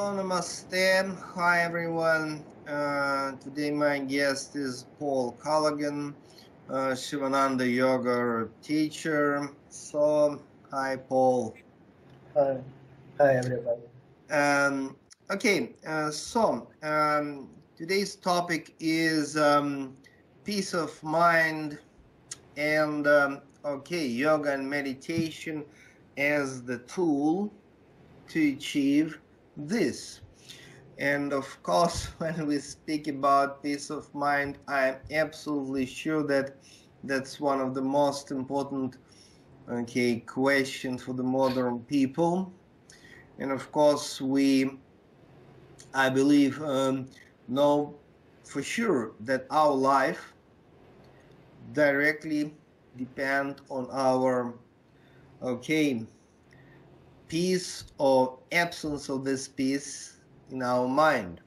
Namaste. Hi, everyone. Today my guest is Pavel Kalagin, Shivananda Yoga teacher. So, hi, Paul. Hi, hi everybody. Um, okay, today's topic is peace of mind and yoga and meditation as the tool to achieve this. And of course, when we speak about peace of mind, I'm absolutely sure that that's one of the most important questions for the modern people. And of course, I believe, know for sure that our life directly depend on our peace or absence of this peace in our mind.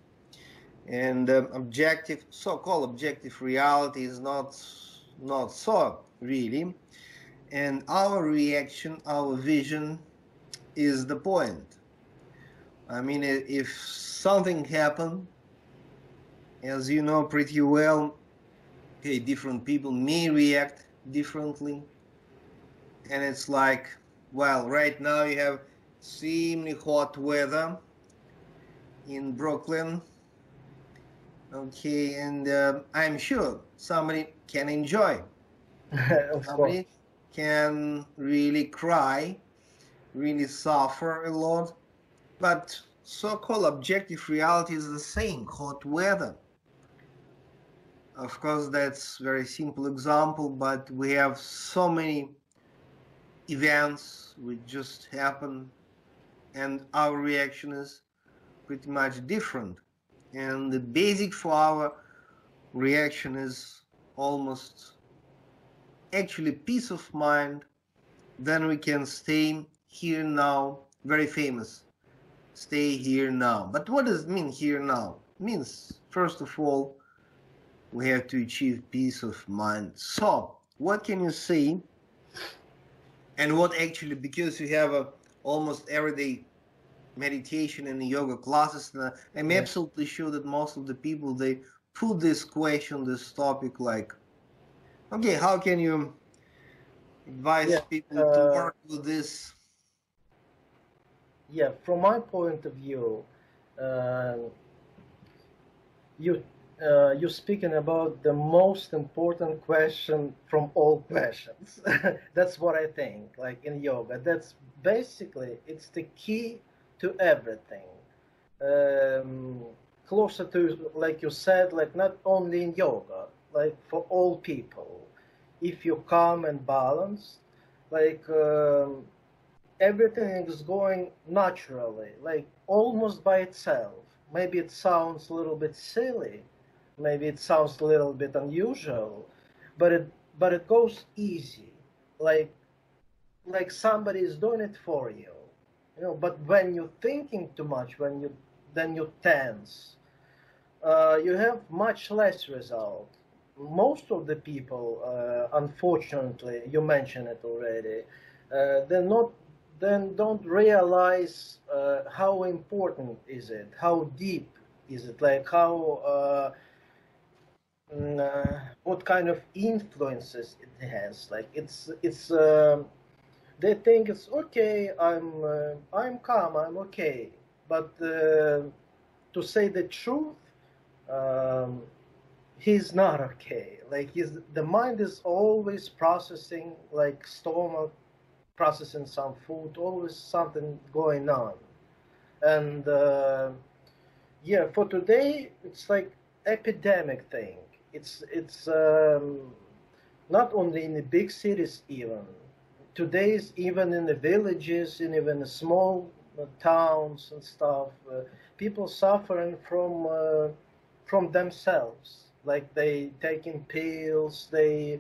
And so-called objective reality is not so really, and our reaction, our vision is the point. I mean, if something happened, as you know pretty well, different people may react differently, and it's like, well, right now you have extremely hot weather in Brooklyn. Okay, and I'm sure somebody can enjoy. Of Somebody course. can really cry, really suffer a lot. But so-called objective reality is the same, hot weather. Of course, that's a very simple example, but we have so many events which just happen, and our reaction is pretty much different. And the basic for our reaction is almost actually peace of mind. Then we can stay here now, very famous, stay here now. But what does it mean here now? It means, first of all, we have to achieve peace of mind. So, what can you say? And what actually, because you have a almost everyday meditation and yoga classes, I'm absolutely sure that most of the people, they put this question, this topic, like, okay, how can you advise people to work with this? Yeah, from my point of view, uh, you're speaking about the most important question from all questions. That's what I think. Like in yoga, that's basically it's the key to everything. Um, Closer to, like you said, like not only in yoga, like for all people. If you calm and balance, like everything is going naturally, like almost by itself. Maybe it sounds a little bit silly, maybe it sounds a little bit unusual, but it goes easy, like somebody is doing it for you, you know. But when you're thinking too much, then you tense, you have much less result. Most of the people, unfortunately, you mentioned it already, they're not, then don't realize how important is it, how deep is it, like how what kind of influences it has. Like it's they think it's okay. I'm calm. I'm okay. But to say the truth, um, he's not okay. Like the mind is always processing, like stomach processing some food, always something going on. And yeah, for today, it's like epidemic thing. It's not only in the big cities even. Today's even in the villages and even the small towns and stuff, people suffering from themselves. Like they taking pills, they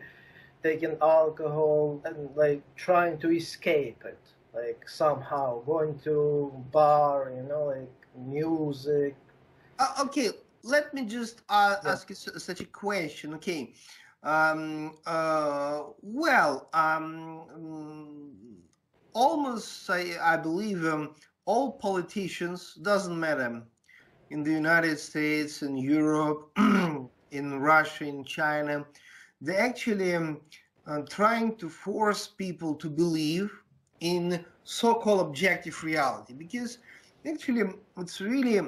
taking alcohol, and like trying to escape it. Like somehow going to bar, you know, like music. Okay, let me just ask you such a question. Okay, well, almost I believe all politicians, doesn't matter, in the United States, in Europe, in Russia, in China, they actually trying to force people to believe in so-called objective reality, because actually it's really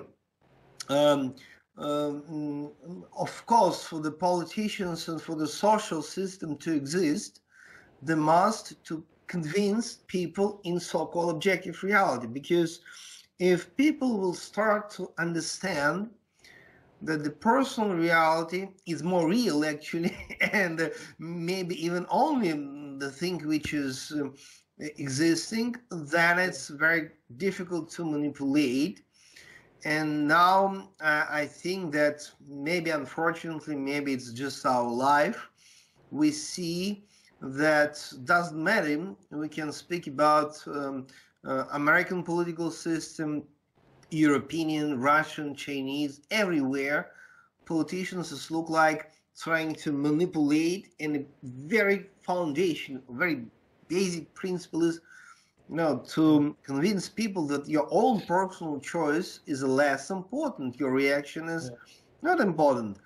um, of course, for the politicians and for the social system to exist, they must to convince people in so-called objective reality, because if people will start to understand that the personal reality is more real actually and maybe even only the thing which is existing, then it's very difficult to manipulate. And now I think that maybe, unfortunately, maybe it's just our life, we see that doesn't matter. We can speak about American political system, European, Russian, Chinese, everywhere. Politicians look like trying to manipulate, and a very foundation, very basic principle is, to convince people that your own personal choice is less important, your reaction is not important.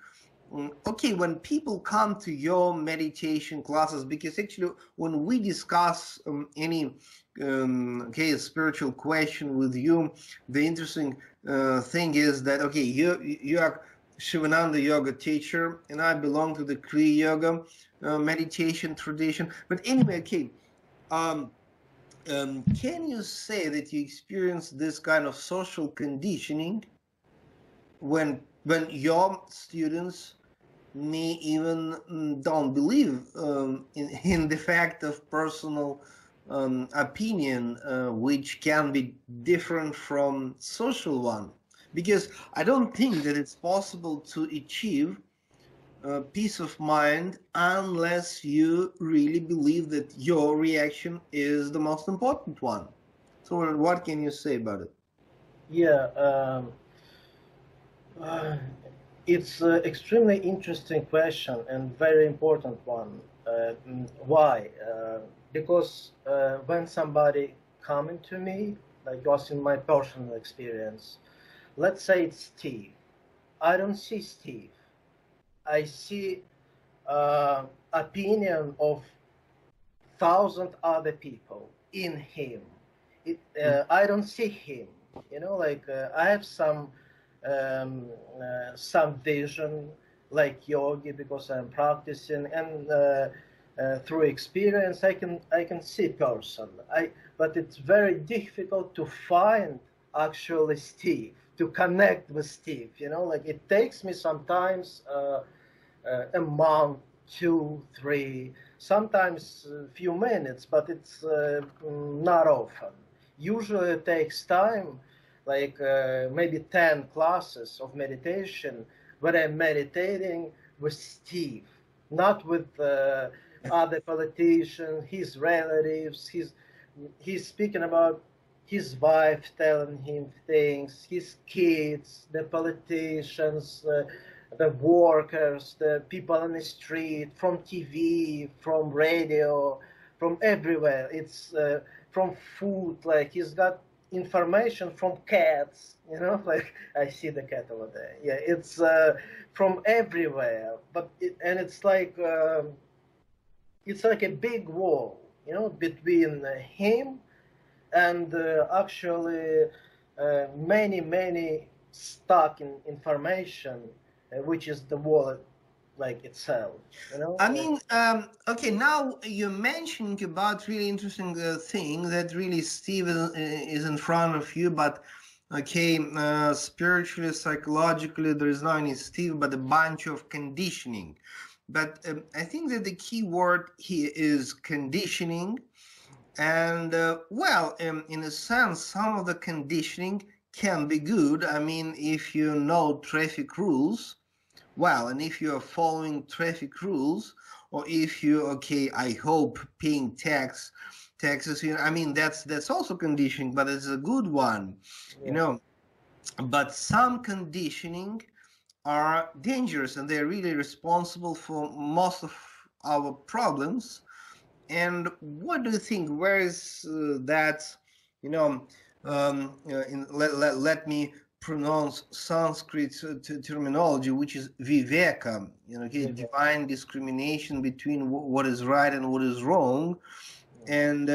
Okay, when people come to your meditation classes, because actually when we discuss any spiritual question with you, the interesting thing is that, okay, you are Shivananda yoga teacher and I belong to the Kriya Yoga meditation tradition. But anyway, okay, can you say that you experience this kind of social conditioning when your students may even don't believe in the fact of personal opinion, which can be different from social one? Because I don't think that it's possible to achieve peace of mind unless you really believe that your reaction is the most important one. So what can you say about it? Yeah, uh, it's an extremely interesting question and very important one. Why? Because when somebody coming to me, like was in my personal experience, let's say it's Steve. I don't see Steve. I see opinion of thousand other people in him. I don't see him. Like I have some vision, like yogi, because I'm practicing, and through experience, I can see person. But it's very difficult to find actually Steve, to connect with Steve. Like it takes me sometimes a month, 2, 3, sometimes a few minutes, but it's not often. Usually it takes time, like maybe 10 classes of meditation where I'm meditating with Steve, not with other politicians, his relatives. He's speaking about his wife telling him things, his kids, the politicians, the workers, the people on the street, from TV, from radio, from everywhere. It's from food, like he's got information from cats, like I see the cat over there. Yeah, it's from everywhere, and it's like a big wall, between him and actually many stuck in information, which is the wallet like itself. I mean, okay, now you're mentioning about really interesting thing that really Steve is in front of you, but okay, spiritually, psychologically, there is not any Steve, but a bunch of conditioning. But I think that the key word here is conditioning. And well, in a sense, some of the conditioning can be good. I mean, if you know traffic rules, well, and if you are following traffic rules, or if you, okay, I hope paying taxes, I mean, that's also conditioning, but it's a good one, Yeah. But some conditioning are dangerous, and they're really responsible for most of our problems. And what do you think? Where is that, you know, let me pronounce Sanskrit terminology, which is viveka, okay, divine discrimination between what is right and what is wrong. And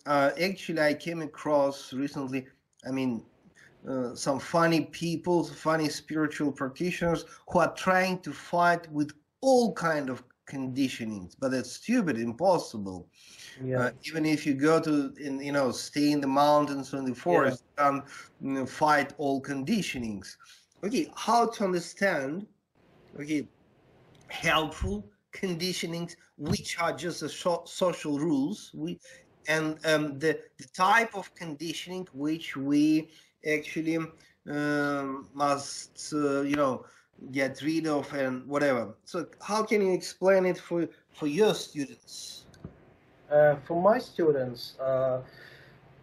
actually, I came across recently, I mean, some funny people, funny spiritual practitioners who are trying to fight with all kind of conditionings, but it's stupid, impossible. Yeah. Even if you go to, stay in the mountains or in the forest, you can fight all conditionings. Okay, how to understand, okay, helpful conditionings, which are just a social rules, and the type of conditioning which we actually must, get rid of and whatever. So how can you explain it for your students? For my students,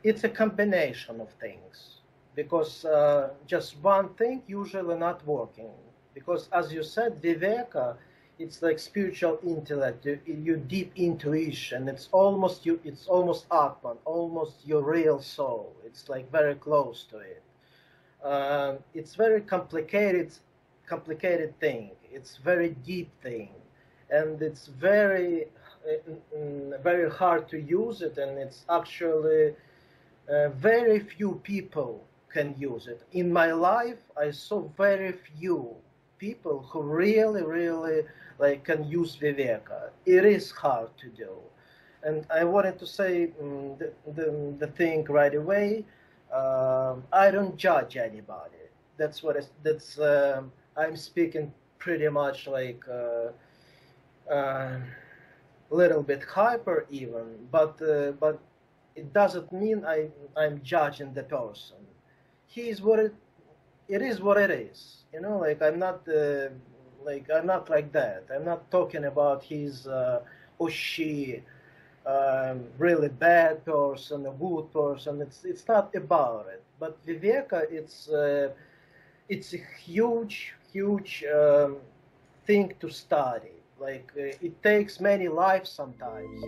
it's a combination of things because just one thing usually not working. Because as you said, Viveka, it's like spiritual intellect, your deep intuition. It's almost you. It's almost Atman, almost your real soul. It's like very close to it. It's very complicated thing. It's very deep thing, and it's very hard to use it, and it's actually very few people can use it. In my life, I saw very few people who really like can use Viveka. It is hard to do, and I wanted to say the thing right away. I don't judge anybody. That's what that's. I'm speaking pretty much like. Uh, Little bit hyper even, but it doesn't mean I'm judging the person. He is what it is what it is. Like I'm not like that. I'm not talking about his or she really bad person, a good person. It's not about it. But Viveka, it's a huge thing to study. Like it takes many lives sometimes.